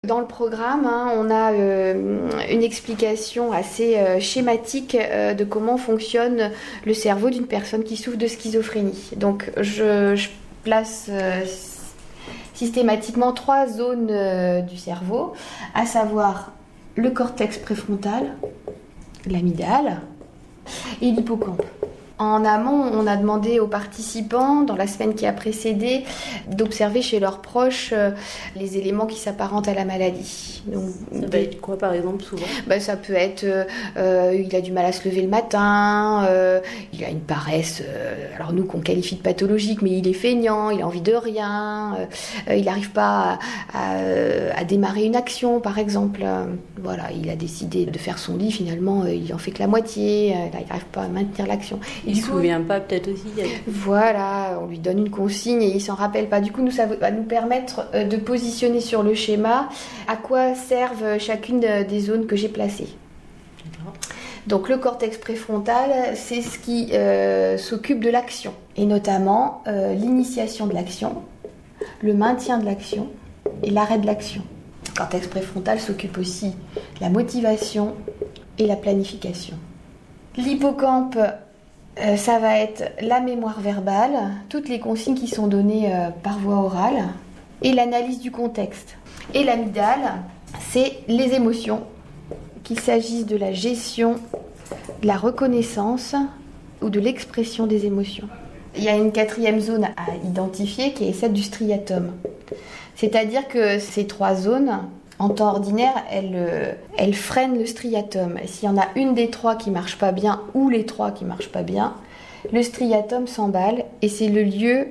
Dans le programme, on a une explication assez schématique de comment fonctionne le cerveau d'une personne qui souffre de schizophrénie. Donc je place systématiquement 3 zones du cerveau, à savoir le cortex préfrontal, l'amygdale et l'hippocampe. En amont, on a demandé aux participants, dans la semaine qui a précédé, d'observer chez leurs proches les éléments qui s'apparentent à la maladie. Donc, ça peut être quoi, par exemple, souvent ? Ça peut être, il a du mal à se lever le matin, il a une paresse, alors nous qu'on qualifie de pathologique, mais il est feignant, il a envie de rien, il n'arrive pas à démarrer une action, par exemple. Voilà, il a décidé de faire son lit, finalement, il en fait que la moitié, il n'arrive pas à maintenir l'action. Il ne se souvient pas peut-être aussi. Voilà, on lui donne une consigne et il ne s'en rappelle pas. Du coup, ça va nous permettre de positionner sur le schéma à quoi servent chacune des zones que j'ai placées. D'accord. Donc le cortex préfrontal, c'est ce qui s'occupe de l'action, et notamment l'initiation de l'action, le maintien de l'action et l'arrêt de l'action. Le cortex préfrontal s'occupe aussi de la motivation et la planification. L'hippocampe, ça va être la mémoire verbale, toutes les consignes qui sont données par voie orale, et l'analyse du contexte. Et l'amygdale, c'est les émotions, qu'il s'agisse de la gestion, de la reconnaissance ou de l'expression des émotions. Il y a une 4e zone à identifier qui est celle du striatum. C'est-à-dire que ces 3 zones, en temps ordinaire, elles freinent le striatum. S'il y en a une des 3 qui ne marche pas bien ou les 3 qui ne marchent pas bien, le striatum s'emballe et c'est le lieu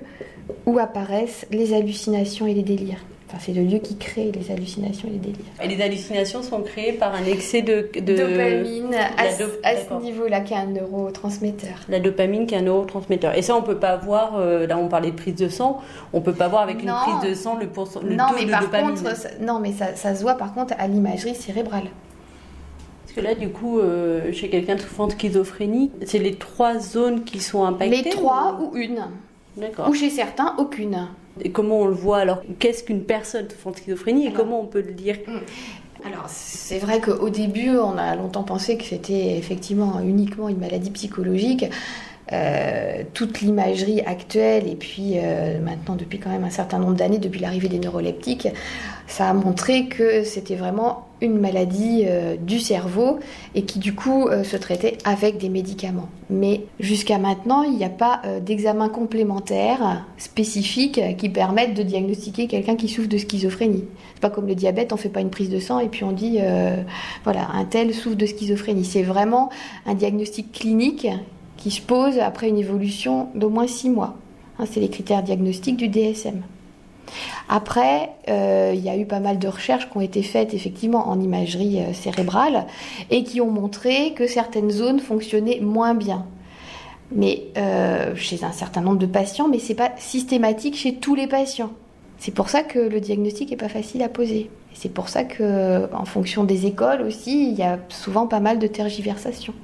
où apparaissent les hallucinations et les délires. Enfin, c'est le lieu qui crée les hallucinations et les délires. Et les hallucinations sont créées par un excès de dopamine à ce niveau-là, qui est un neurotransmetteur. La dopamine qui est un neurotransmetteur. Et ça, on ne peut pas voir, là on parlait de prise de sang, on ne peut pas voir avec une prise de sang le taux de dopamine. Non, mais ça se voit par contre à l'imagerie cérébrale. Parce que là, du coup, chez quelqu'un souffrant de schizophrénie, c'est les 3 zones qui sont impactées ? Les 3 ou une. D'accord. Ou chez certains, aucune. Et comment on le voit alors ? Qu'est-ce qu'une personne souffrant de schizophrénie et comment on peut le dire ? Alors, c'est vrai qu'au début, on a longtemps pensé que c'était effectivement uniquement une maladie psychologique. Toute l'imagerie actuelle et puis maintenant depuis quand même un certain nombre d'années, depuis l'arrivée des neuroleptiques, ça a montré que c'était vraiment une maladie du cerveau et qui du coup se traitait avec des médicaments. Mais jusqu'à maintenant, il n'y a pas d'examen complémentaire spécifique qui permette de diagnostiquer quelqu'un qui souffre de schizophrénie. C'est pas comme le diabète, on fait pas une prise de sang et puis on dit voilà, un tel souffre de schizophrénie. C'est vraiment un diagnostic clinique qui se pose après une évolution d'au moins 6 mois. C'est les critères diagnostiques du DSM. Après, il y a eu pas mal de recherches qui ont été faites effectivement en imagerie cérébrale et qui ont montré que certaines zones fonctionnaient moins bien. Mais chez un certain nombre de patients, mais ce n'est pas systématique chez tous les patients. C'est pour ça que le diagnostic n'est pas facile à poser. Et c'est pour ça qu'en fonction des écoles aussi, il y a souvent pas mal de tergiversations.